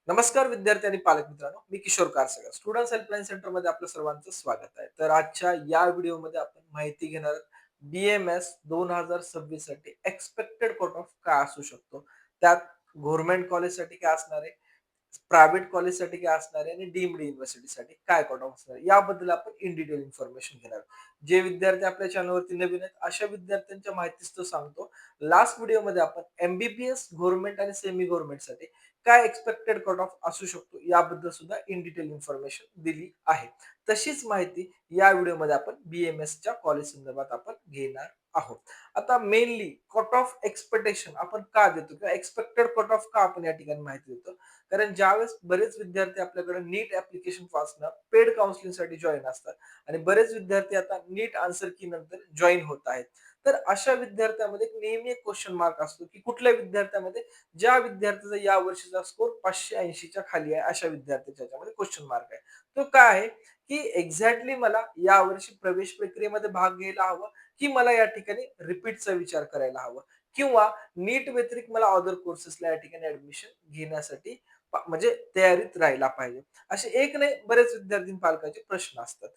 नमस्कार विद्यार्थी आणि पालक मित्रांनो, मी किशोर कारसकर. स्टुडंट्स हेल्पलाईन सेंटरमध्ये आपलं सर्वांचं स्वागत आहे. तर आजच्या या व्हिडिओमध्ये आपण माहिती घेणार आहोत, BMS 2026 साठी एक्स्पेक्टेड कट ऑफ काय असू शकतो. त्यात गव्हर्नमेंट कॉलेजसाठी काय असणार आहे, प्रायव्हेट कॉलेजसाठी काय असणार आहे आणि डीम्ड युनिव्हर्सिटीसाठी काय कट ऑफ असणार आहे, याबद्दल आपण इन डिटेल इन्फॉर्मेशन घेणार आहोत. जे विद्यार्थी आपल्या चॅनलवरती नवीन आहेत, अशा विद्यार्थ्यांच्या माहितीच तो सांगतो. लास्ट व्हिडिओमध्ये आपण MBBS गव्हर्नमेंट आणि सेमी गव्हर्नमेंटसाठी काय एक्सपेक्टेड कट ऑफ असू शकतो याबद्दल सुद्धा इन डिटेल इन्फॉर्मेशन दिली आहे. तशीच माहिती या व्हिडिओमध्ये आपण BMS कॉलेज संदर्भात आपण घेणार आहोत. आता मेनली कट ऑफ एक्सपेक्टेशन आपण का देतो किंवा एक्सपेक्टेड कट ऑफ का आपण या ठिकाणी माहिती देतो. कारण ज्यावेळेस बरेच विद्यार्थी आपल्याकडे नीट ऍप्लिकेशन पासून पेड काउन्सिलिंगसाठी जॉईन असतात आणि बरेच विद्यार्थी आता नीट आन्सर की नंतर जॉईन होत आहेत. तर अशा विद्यार्थ्यामध्ये नेहमी एक क्वेश्चन मार्क असतो की कुठल्या विद्यार्थ्यामध्ये ज्या विद्यार्थ्याचा या वर्षीचा स्कोर 580 च्या खाली आहे अशा विद्यार्थ्याच्या ह्याच्यामध्ये क्वेश्चन मार्क आहे. तो काय आहे की एक्झॅक्टली मला या वर्षी प्रवेश प्रक्रियेमध्ये भाग घ्यायला हवा की मला या ठिकाणी रिपीटचा विचार करायला हवा किंवा नीट व्यतिरिक्त मला अदर कोर्सेसला या ठिकाणी ऍडमिशन घेण्यासाठी म्हणजे तयारीत राहायला पाहिजे. असे एक नाही बरेच विद्यार्थी पालकांचे प्रश्न असतात.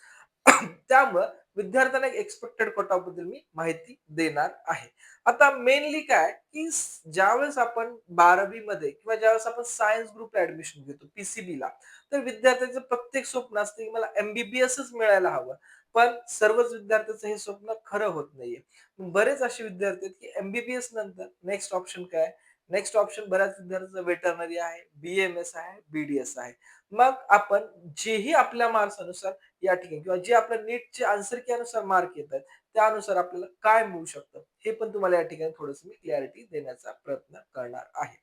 त्यामुळं विद्यार्थ्यांना एक्सपेक्टेड कट ऑफ बद्दल मी माहिती देणार आहे. आता मेनली काय की ज्यावेळेस आपण 12वी मध्ये किंवा ज्यावेळेस आपण सायन्स ग्रुपला ऍडमिशन घेतो PCB ला, तर विद्यार्थ्याचं प्रत्येक स्वप्न असतं की मला MBBSच मिळायला हवं. पण सर्वच विद्यार्थ्याचं हे स्वप्न खरं होत नाहीये. बरेच असे विद्यार्थी आहेत की MBBS नंतर नेक्स्ट ऑप्शन काय? नेक्स्ट ऑप्शन बऱ्याच विद्यार्थ्यांचा वेटरनरी आहे, BMS आहे, BDS आहे. मग आपण जेही आपल्या मार्क्सनुसार या ठिकाणी किंवा जे आपल्या नीटचे आन्सर की अनुसार मार्क येतात, त्यानुसार आपल्याला काय मिळू शकतं, हे पण तुम्हाला या ठिकाणी थोडंसं मी क्लॅरिटी देण्याचा प्रयत्न करणार आहे.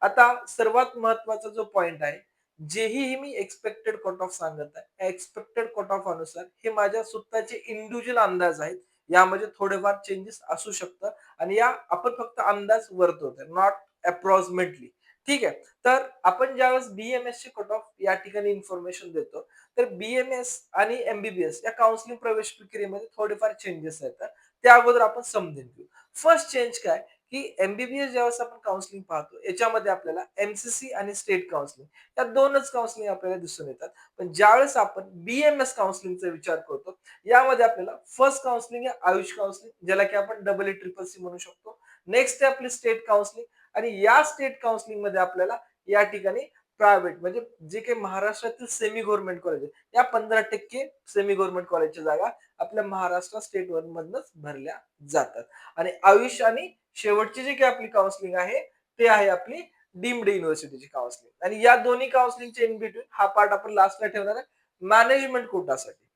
आता सर्वात महत्त्वाचा जो पॉइंट आहे, जेही मी एक्स्पेक्टेड कट ऑफ सांगत आहे, त्या एक्स्पेक्टेड कट ऑफ अनुसार हे माझ्या स्वतःचे इंडिव्हिज्युअल अंदाज आहेत. यामध्ये थोडेफार चेंजेस असू शकतात आणि या आपण फक्त अंदाज वर्तवतोय, नॉट अप्रॉक्सिमेटली. ठीक आहे. तर आपण ज्यावेळेस BMS चे कट ऑफ या ठिकाणी इन्फॉर्मेशन देतो, तर BMS आणि MBBS या काउन्सिलिंग प्रवेश प्रक्रियेमध्ये थोडेफार चेंजेस येतात. त्या अगोदर आपण समजून घेऊ. फर्स्ट चेंज काय, की MBBS ज्यावेळेस आपण काउन्सिलिंग पाहतो, याच्यामध्ये आपल्याला MCC आणि स्टेट काउन्सिलिंग या दोनच काउन्सिलिंग आपल्याला दिसून येतात. पण ज्यावेळेस आपण BMS काउन्सिलिंगचा विचार करतो, यामध्ये आपल्याला फर्स्ट काउन्सिलिंग आहे आयुष काउन्सिलिंग, ज्याला की आपण AA-CCC म्हणू शकतो. नेक्स्ट आहे आपली स्टेट काउन्सिलिंग आणि या स्टेट काउन्सिलिंग मध्ये आपल्याला या ठिकाणी प्रायव्हेट म्हणजे जे काही महाराष्ट्रातील सेमी गव्हर्नमेंट कॉलेज आहे, या 15% सेमी गव्हर्नमेंट कॉलेजच्या जागा आपल्या महाराष्ट्र स्टेट मधनच भरल्या जातात. आणि आयुष आणि शेवटची जी काही आपली काउन्सिलिंग आहे, ते आहे आपली डीम्ड युनिव्हर्सिटीची काउन्सिलिंग. आणि या दोन्ही काउन्सिलिंगच्या इन बिटवीन हा पार्ट आपण लास्टला ठेवणार आहे मॅनेजमेंट कोटासाठी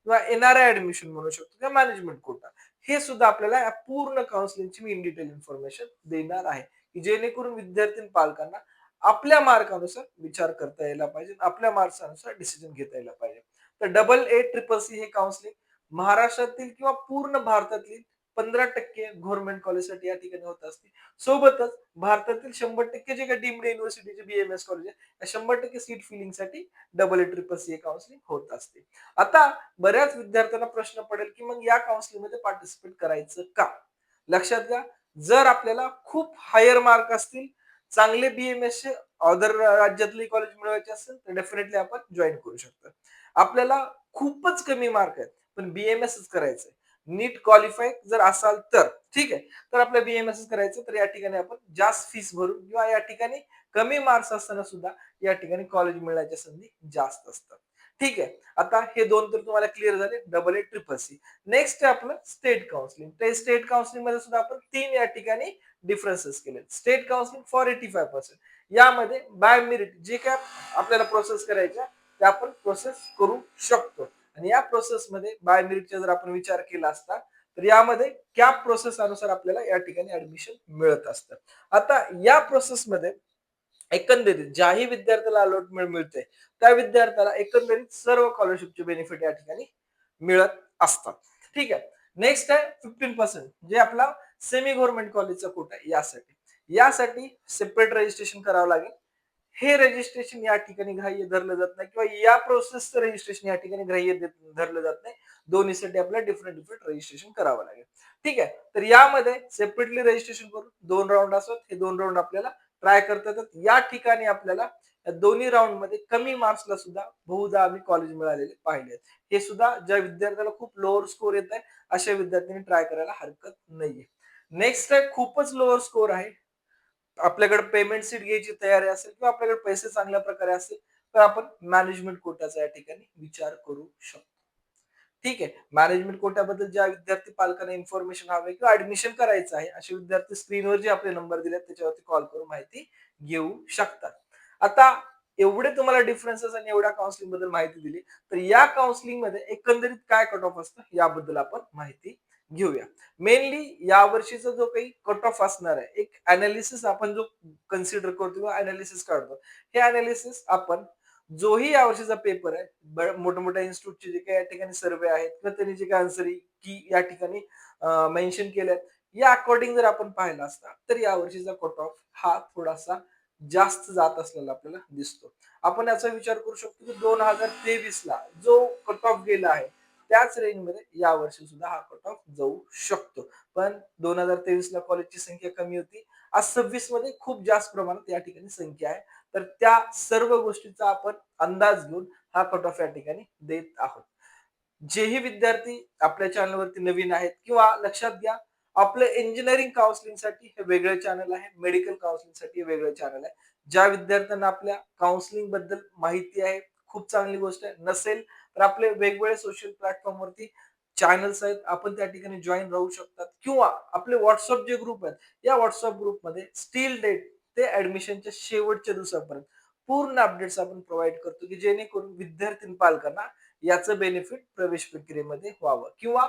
किंवा NRI ऍडमिशन म्हणू शकतो किंवा मॅनेजमेंट कोटा. हे सुद्धा आपल्याला या पूर्ण काउन्सिलिंगची मी इन डिटेल इन्फॉर्मेशन देणार आहे, की जेणेकरून विद्यार्थी आणि पालकांना आपल्या मार्कानुसार विचार करता यायला पाहिजे, आपल्या मार्क्सनुसार डिसिजन घेता यायला पाहिजे. तर AA-CCC हे काउन्सिलिंग महाराष्ट्रातील किंवा पूर्ण भारतातील 15% गव्हर्नमेंट कॉलेजसाठी या ठिकाणी होत असते. सोबतच भारतातील 100% जे काही डीम्ड युनिव्हर्सिटीचे BMS कॉलेज आहे, त्या 100% सीट फिलिंगसाठी AA-CCC हे काउन्सिलिंग होत असते. आता बऱ्याच विद्यार्थ्यांना प्रश्न पडेल, की मग या काउन्सिलिंग मध्ये पार्टिसिपेट करायचं का? लक्षात घ्या, जर आपल्याला खूप हायर मार्क असतील, चांगले BMS चे अदर राज्यातले कॉलेज मिळवायचे असेल, तर डेफिनेटली आपण जॉइन करू शकतो. आपल्याला खूपच कमी मार्क आहेत, पण BMS करायचंय. नीट क्वालिफाय जर असाल तर ठीक आहे. तर आपल्या BMS करायचं, तर या ठिकाणी आपण जास्त फीस भरून किंवा या ठिकाणी कमी मार्क्स असताना सुद्धा या ठिकाणी कॉलेज मिळण्याच्या संधी जास्त असतात. ठीक आहे. आता हे दोन तर तुम्हाला क्लिअर झाले AA-CCC. नेक्स्ट आहे आपलं स्टेट काउन्सिलिंग. ते स्टेट काउन्सिलिंग मध्ये सुद्धा आपण 3 या ठिकाणी डिफरन्सेस केले. State counselling for 85%. यामध्ये बाय मेरिट जे काय आपल्याला प्रोसेस करायच्या त्या आपण प्रोसेस करू शकतो. आणि या प्रोसेसमध्ये बाय मेरिटचा जर आपण विचार केला असता, तर यामध्ये कॅप प्रोसेस अनुसार आपल्याला या ठिकाणी ऍडमिशन मिळत असतं. आता या प्रोसेसमध्ये एकंदरीत ज्याही विद्यार्थ्याला अलॉटमेंट मिळते, त्या विद्यार्थ्याला एकंदरीत सर्व स्कॉलरशिपचे बेनिफिट या ठिकाणी मिळत असतात. ठीक आहे. नेक्स्ट आहे 15% जे आपला सेमी गव्हर्नमेंट कॉलेजचा कोटा आहे यासाठी. यासाठी सेपरेट रजिस्ट्रेशन करावं लागेल. हे रजिस्ट्रेशन या ठिकाणी ग्राह्य धरलं जात नाही किंवा या प्रोसेसचं रजिस्ट्रेशन या ठिकाणी ग्राह्य धरलं जात नाही. दोन्हीसाठी आपल्याला डिफरंट डिफरंट रजिस्ट्रेशन करावं लागेल. ठीक आहे. तर यामध्ये सेपरेटली रजिस्ट्रेशन करून 2 राउंड असतात. हे 2 राउंड आपल्याला ट्राय करता येतात. या ठिकाणी आपल्याला या दोन्ही राऊंडमध्ये कमी मार्क्सला सुद्धा बहुधा आम्ही कॉलेज मिळालेले पाहिले आहेत. हे सुद्धा ज्या विद्यार्थ्याला खूप लोअर स्कोर येत आहे, अशा विद्यार्थ्यांनी ट्राय करायला हरकत नाहीये. नेक्स्ट आहे खूपच लोअर स्कोर आहे. आपल्याकडे पेमेंट सीट घ्यायची तयारी असेल किंवा आपल्याकडे पैसे चांगल्या प्रकारे असतील, तर आपण मॅनेजमेंट कोटाचा या ठिकाणी विचार करू शकतो. ठीक आहे. मॅनेजमेंट कोट्याबद्दल ज्या विद्यार्थी पालकांना इन्फॉर्मेशन हवे किंवा ऍडमिशन करायचं आहे, असे विद्यार्थी स्क्रीनवर जे आपले नंबर दिलेत त्याच्यावरती कॉल करून माहिती घेऊ शकतात. आता एवढे तुम्हाला डिफरन्सेस आणि एवढ्या काउन्सिलिंग बद्दल माहिती दिली, तर या काउन्सिलिंग मध्ये एकंदरीत काय कट ऑफ असतं याबद्दल आपण माहिती घेऊया. मेनली या वर्षीचा जो काही कट ऑफ असणार आहे, एक अनालिसिस आपण जो कन्सिडर करतो किंवा अनालिसिस काढतो. हे अनालिसिस आपण जोही यावर्षीचा पेपर आहे, मोठ्या-मोठ्या इन्स्टिट्यूटचे जे काही या ठिकाणी सर्व्हे आहेत किंवा त्यांनी जे काही आन्सर की या ठिकाणी मेन्शन केल्यात, या अकॉर्डिंग जर आपण पाहिला असता, तर यावर्षीचा कट ऑफ हा थोडासा जास्त जात असलेला आपल्याला दिसतो. आपण याचा विचार करू शकतो की 2023 ला जो कट ऑफ गेला आहे, त्याच रेंजमध्ये यावर्षी सुद्धा हा कट ऑफ जाऊ शकतो. पण 2023 ला कॉलेजची संख्या कमी होती. आज 26 मध्ये खूप जास्त प्रमाणात या ठिकाणी संख्या आहे. तर त्या सर्व गोष्टीचा आपण अंदाज घेऊन हा कट ऑफ या ठिकाणी देत आहोत. जेही विद्यार्थी आपल्या चॅनलवरती नवीन आहेत किंवा लक्षात घ्या, आपलं इंजिनिअरिंग काउन्सिलिंगसाठी हे वेगळं चॅनल आहे, मेडिकल काउन्सिलिंगसाठी हे वेगळं चॅनल आहे. ज्या विद्यार्थ्यांना आपल्या काउन्सिलिंग बद्दल माहिती आहे, खूप चांगली गोष्ट आहे. नसेल तर आपले वेगवेगळे सोशल प्लॅटफॉर्मवरती चॅनल्स आहेत. आपण त्या ठिकाणी जॉइन राहू शकतात किंवा आपले WhatsApp जे ग्रुप आहेत, या WhatsApp ग्रुपमध्ये स्टिल डेट ते ऍडमिशनच्या शेवटच्या दिवसापर्यंत पूर्ण अपडेट्स आपण प्रोव्हाइड करतो, की जेणेकरून विद्यार्थी पालकांना याचं बेनिफिट प्रवेश प्रक्रियेमध्ये व्हावं किंवा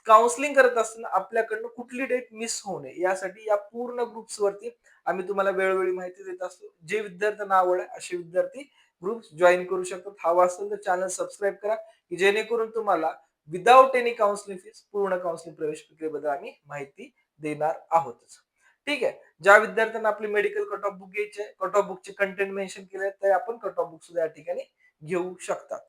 काउन्सिलिंग करत असताना आपल्याकडनं कुठली डेट मिस होऊ नये यासाठी या पूर्ण ग्रुप्स वरती आम्ही तुम्हाला वेळोवेळी माहिती देत असतो. जे विद्यार्थ्यांना आवड आहे असे विद्यार्थी ग्रुप्स जॉईन करू शकतात. हवा असेल तर चॅनल सबस्क्राईब करा, की जेणेकरून तुम्हाला विदाउट एनी काउन्सिलिंग फीस पूर्ण काउन्सिलिंग प्रवेश प्रक्रियेबद्दल आम्ही माहिती देणार आहोतच. ठीक आहे. ज्या विद्यार्थ्यांना आपले मेडिकल कट ऑफ बुक घ्यायचे कट ऑफ बुकचे कंटेंट मेन्शन केले तर आपण कट ऑफ बुक सुद्धा या ठिकाणी घेऊ शकतात.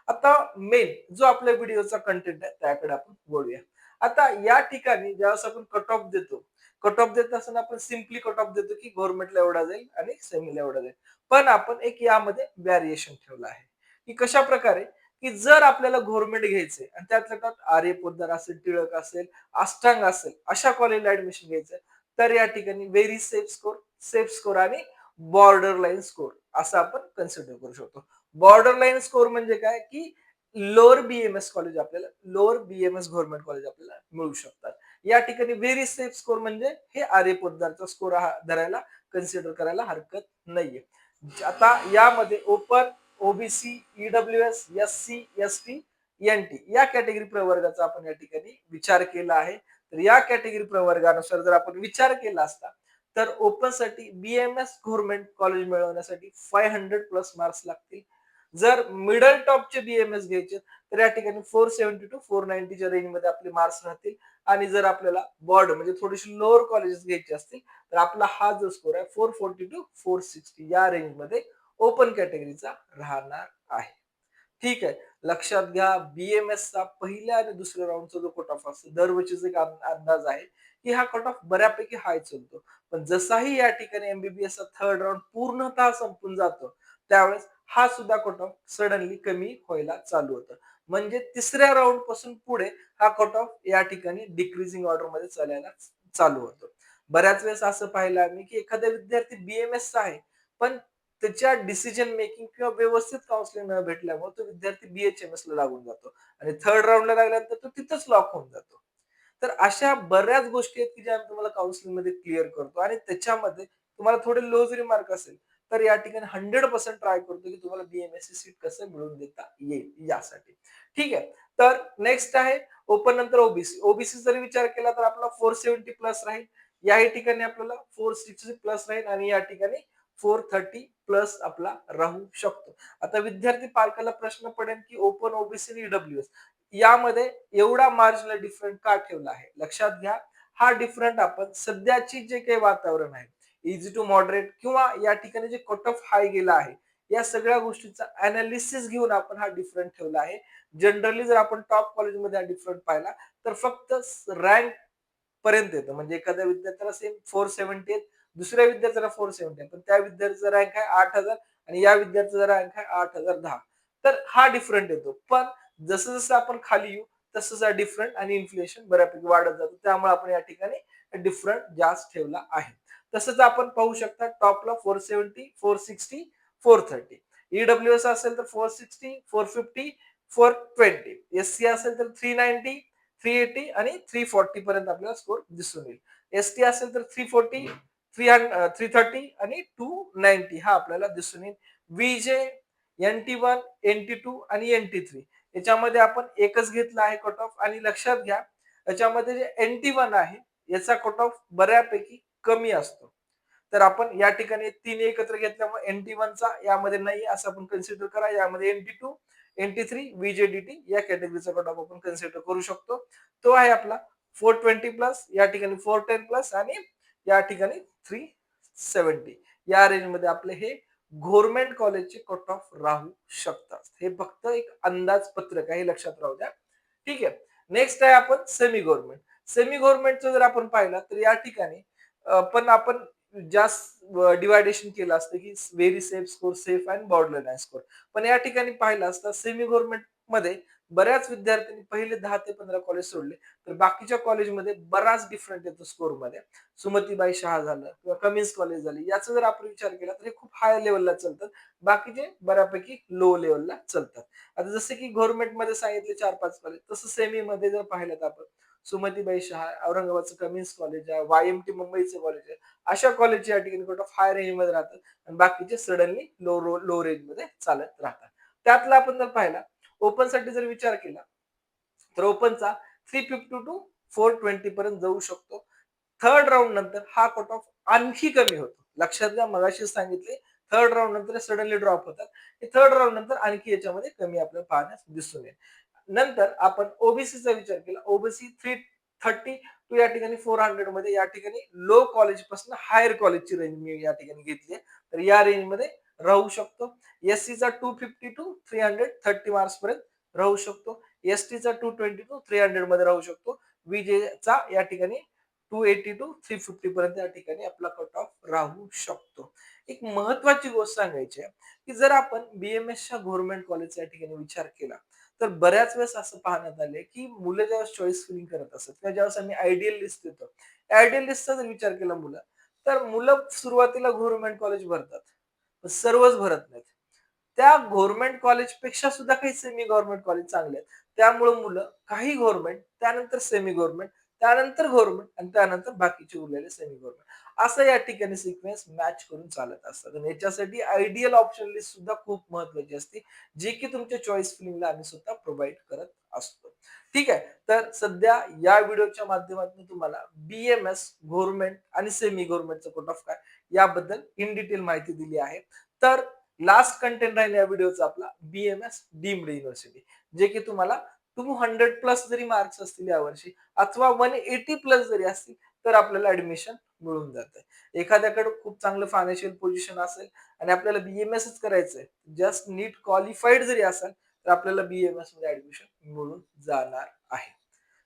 आता मेन जो आपल्या व्हिडिओचा कंटेंट आहे त्याकडे आपण वळूया. आता या ठिकाणी ज्यावेळेस आपण कट ऑफ देतो, कट ऑफ देत असताना आपण सिम्पली कट ऑफ देतो की गव्हर्नमेंटला एवढा जाईल आणि सेमीला एवढा जाईल. पण आपण एक यामध्ये व्हेरिएशन ठेवलं आहे, की कशा प्रकारे की जर आपल्याला गव्हर्नमेंट घ्यायचंय आणि त्यातल्या त्यात आर्य पोद्दार असेल, टिळक असेल, अष्टांग असेल, अशा कॉलेजला ऍडमिशन घ्यायचंय, तर या ठिकाणी व्हेरी सेफ स्कोर आणि बॉर्डर लाईन स्कोर असं आपण कन्सिडर करू शकतो. बॉर्डर लाईन स्कोर म्हणजे काय की लोअर बीएमएस गव्हर्नमेंट कॉलेज आपल्याला मिळू शकतात. या ठिकाणी व्हेरी सेफ स्कोर म्हणजे हे आर्य पोद्दारचा स्कोर धरायला कन्सिडर करायला हरकत नाहीये. आता यामध्ये open, OBC, EWS, SC, ST, NT या कॅटेगरी प्रवर्गाचा आपण या ठिकाणी विचार केला आहे. तर या कॅटेगरी प्रवर्गानुसार जर आपण विचार केला असता, तर ओपन साठी बीएमएस गव्हर्नमेंट कॉलेज मिळवण्यासाठी 500 प्लस मार्क्स लागतील. जर मिडल टॉपचे बीएमएस घ्यायचे तर या ठिकाणी 470 टू 490च्या रेंजमध्ये आपले मार्क्स राहतील आणि जर आपल्याला बॉर्ड म्हणजे थोडीशी लोअर कॉलेजेस घ्यायची असतील तर आपला हा जो स्कोर आहे 440 टू 460 या रेंजमध्ये ओपन कॅटेगरीचा राहणार आहे. ठीक आहे. लक्षात घ्या बीएमएस चा पहिल्या आणि दुसऱ्या राऊंडचा जो कट ऑफ असतो दरवर्षीचा एक अंदाज आहे की हा कट ऑफ बऱ्यापैकी हाय चलतो. पण जसाही या ठिकाणी एमबीबीएस चा थर्ड राऊंड पूर्णतः संपून जातो त्यावेळेस हा सुद्धा कट ऑफ सडनली कमी व्हायला चालू होतं. म्हणजे तिसऱ्या राऊंड पासून पुढे हा कट ऑफ या ठिकाणी डिक्रीजिंग ऑर्डर मध्ये चालायला चालू होतो. बऱ्याच वेळेस असं पाहिलं आम्ही की एखादा विद्यार्थी बीएमएस चा आहे पण त्याच्या डिसिजन मेकिंग किंवा व्यवस्थित काउन्सिलिंग न भेटल्यामुळे तो विद्यार्थी बीएचएमएस ला लागून जातो आणि थर्ड राऊंडला लागल्यानंतर तो तिथंच लॉक होऊन जातो. तर अशा बऱ्याच गोष्टी आहेत की ज्या आम्ही तुम्हाला काउन्सिलिंग मध्ये क्लिअर करतो आणि त्याच्यामध्ये तुम्हाला थोडे लो जरी मार्क असेल तर या ठिकाणी 100% ट्राय करतो की तुम्हाला बीएमएससी सीट कसं मिळवून देता येईल यासाठी. ठीक आहे. तर नेक्स्ट आहे ओपन नंतर ओबीसी. ओबीसी जर विचार केला तर आपला 470 प्लस राहील. याही ठिकाणी आपल्याला 460 प्लस राहील आणि या ठिकाणी 430 प्लस आपला राहू शकतो. आता विद्यार्थी पालकाला प्रश्न पडेल की ओपन, ओबीसी आणि ईडब्ल्यूएस यामध्ये एवढा मार्जिनल डिफरंट का ठेवला आहे? लक्षात घ्या, हा डिफरंट आपण सध्याची जे काही वातावरण आहे, इझी टू मॉडरेट किंवा या ठिकाणी जे कट ऑफ हाय गेला आहे, या सगळ्या गोष्टीचा अनालिसिस घेऊन आपण हा डिफरंट ठेवला आहे. जनरली जर आपण टॉप कॉलेजमध्ये हा डिफरंट पाहिला तर फक्त रँक पर्यंत येतं. म्हणजे एखाद्या विद्यार्थ्याला सेम 470 आहेत, दुसऱ्या विद्यार्थ्याला 470 आहे. पण त्या विद्यार्थ्याचा रँक आहे 8000 आणि या विद्यार्थ्याचा रँक आहे 8010. तर हा डिफरंट येतो. पण जसं जसं आपण खाली येऊ तसं जसं डिफरंट आणि इन्फ्लेशन बऱ्यापैकी वाढत जातो. त्यामुळे आपण या ठिकाणी डिफरंट जास्त ठेवला आहे. तसंच आपण पाहू शकता टॉपला 470, 460, 430. ईडब्ल्यूएस असेल तर 460, 450, 420. एससी असेल तर 390, 380 आणि 340 पर्यंत आपल्याला स्कोर दिसून येईल. एसटी असेल तर 340, 330 आणि 290 हा आपल्याला दिसून येईल. व्हीजे, NT1, NT2 आणि NT3 याच्यामध्ये आपण एकच घेतला आहे कट ऑफ आणि लक्षात घ्या याच्यामध्ये जे NT1 आहे याचा कट ऑफ बऱ्यापैकी कमी असतो. तर आपण या ठिकाणी तीन एकत्र घेतल्यामुळे NT1 चा यामध्ये नाही असं आपण कन्सिडर करा. यामध्ये NT2, NT3, VJDT या कॅटेगरीचा कट ऑफ आपण कन्सिडर करू शकतो. तो आहे आपला 420 प्लस, या ठिकाणी 410 प्लस आणि या ठिकाणी 370. या रेंजमध्ये आपले हे गव्हर्नमेंट कॉलेजचे कट ऑफ राहू शकतात. हे फक्त एक अंदाजपत्रक आहे, लक्षात राहू द्या. ठीक आहे. नेक्स्ट आहे आपण सेमी गव्हर्नमेंट. सेमी गव्हर्नमेंटचं जर आपण पाहिलं तर या ठिकाणी पण आपण जास्त डिवायडेशन केलं असतं की very safe score, safe and borderline score. पण या ठिकाणी पाहिलं असतं सेमी गव्हर्नमेंट मध्ये बऱ्याच विद्यार्थ्यांनी पहिले 10 ते 15 कॉलेज सोडले तर बाकीच्या कॉलेजमध्ये बराच डिफरंट येतो स्कोर मध्ये. सुमतीबाई शहा झालं किंवा कमिन्स कॉलेज झाली याचा जर आपण विचार केला तर हे खूप हाय लेवलला चालतात. बाकीचे बऱ्यापैकी लो लेवलला चालतात. आता जसं की गव्हर्नमेंटमध्ये सांगितले 4-5 कॉलेज तसं सेमी मध्ये जर पाहिलं तर आपण सुमतीबाई शहा, औरंगाबादचं कमिन्स कॉलेज आहे, YMT मुंबईचं कॉलेज आहे. अशा कॉलेजच्या या ठिकाणी कट ऑफ हाय रेंज मध्ये राहतात आणि बाकीचे सडनली लो रेंज मध्ये चालत राहतात. त्यातला आपण जर पाहिला ओपन साठी जर विचार केला तर ओपनचा 350 टू 420 पर्यंत जाऊ शकतो. थर्ड राउंड नंतर हा कट ऑफ आणखी कमी होतो. लक्षात घ्या मगाशी सांगितले थर्ड राउंड नंतर सडनली ड्रॉप होतात. थर्ड राउंड नंतर आणखी याच्यामध्ये कमी आपल्याला पाहण्यास दिसून येईल. नंतर आपण ओबीसीचा विचार केला. ओबीसी 330 टू या ठिकाणी 400 मध्ये या ठिकाणी लो कॉलेज पासून हायर कॉलेजची रेंज मी या ठिकाणी घेतली आहे. तर या रेंज मध्ये राहू शकतो. एससीचा 250 टू 330 मार्क्स पर्यंत राहू शकतो. एसटीचा 220 टू 300 मध्ये राहू शकतो. विजेचा या ठिकाणी 280 टू 350 पर्यंत या ठिकाणी आपला कट ऑफ राहू शकतो. एक महत्वाची गोष्ट सांगायची आहे की जर आपण बीएमएसच्या गव्हर्नमेंट कॉलेजचा या ठिकाणी विचार केला तर बऱ्याच वेळेस असं पाहण्यात आले की मुलं ज्यावेळेस चॉईस फिलिंग करत असतात किंवा ज्यावेळेस आम्ही आयडियल लिस्ट देतो आयडियल लिस्टचा जर विचार केला मुलं तर मुलं सुरुवातीला गव्हर्नमेंट कॉलेज भरतात पण सर्वच भरत नाहीत. त्या गव्हर्नमेंट कॉलेजपेक्षा सुद्धा काही सेमी गव्हर्नमेंट कॉलेज चांगले आहेत. त्यामुळे मुलं काही गव्हर्नमेंट, त्यानंतर सेमी गव्हर्नमेंट, त्यानंतर गव्हर्नमेंट आणि त्यानंतर बाकीचे उरलेले सेमी गव्हर्नमेंट असं या ठिकाणी सिक्वेन्स मॅच करून चालत असतात. आणि याच्यासाठी आयडियल ऑप्शन लिस्ट सुद्धा खूप महत्वाची असते, जे की तुमच्या चॉईस फिलिंगला आम्ही स्वतः प्रोव्हाइड करत असतो. ठीक आहे. तर सध्या या व्हिडिओच्या माध्यमातून तुम्हाला बीएमएस, गव्हर्नमेंट आणि सेमी गव्हर्नमेंटचा कट ऑफ काय याबद्दल इन डिटेल माहिती दिली आहे. तर लास्ट कंटेंट राहील या व्हिडिओचा आपला बीएमएस डीम्ड युनिव्हर्सिटी, जे की तुम्हाला 200 प्लस जरी मार्क्स असतील यावर्षी अथवा 180 प्लस जरी असतील तर आपल्याला ऍडमिशन मिळून जाते. एखाद्याकडे खूप चांगलं फायनान्शियल पोझिशन असेल आणि आपल्याला बीएमएसच करायचंय, जस्ट नीट क्वालिफाईड जरी असेल तर आपल्याला बीएमएस मध्ये ऍडमिशन मिळून जाणार आहे.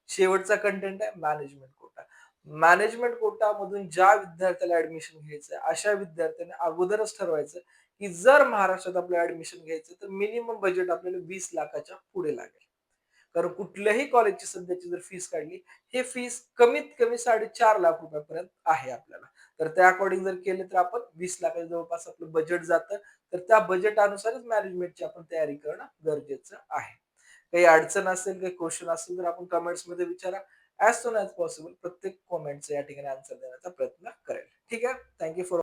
शेवटचा कंटेंट आहे मॅनेजमेंट कोटा. मॅनेजमेंट कोटा मधून ज्या विद्यार्थ्याला ऍडमिशन घ्यायचं अशा विद्यार्थ्यांनी अगोदरच ठरवायचं की जर महाराष्ट्रात आपल्याला ऍडमिशन घ्यायचं तर मिनिमम बजेट आपल्याला 20 लाखाच्या पुढे लागेल. कारण कुठल्याही कॉलेजची सध्याची जर फीस काढली हे फीस कमीत कमी 4.5 लाख रुपयापर्यंत आहे आपल्याला. तर त्या अकॉर्डिंग जर केले तर आपण 20 लाखाच्या जवळपास आपलं बजेट जातं. तर त्या बजेट अनुसारच मॅनेजमेंटची आपण तयारी करणं गरजेचं आहे. काही अडचण असेल, काही क्वेश्चन असेल तर आपण कमेंट्स मध्ये विचारा. ऍज सून ऍज पॉसिबल प्रत्येक कॉमेंटचा या ठिकाणी आन्सर देण्याचा प्रयत्न करेल. ठीक आहे. Thank you for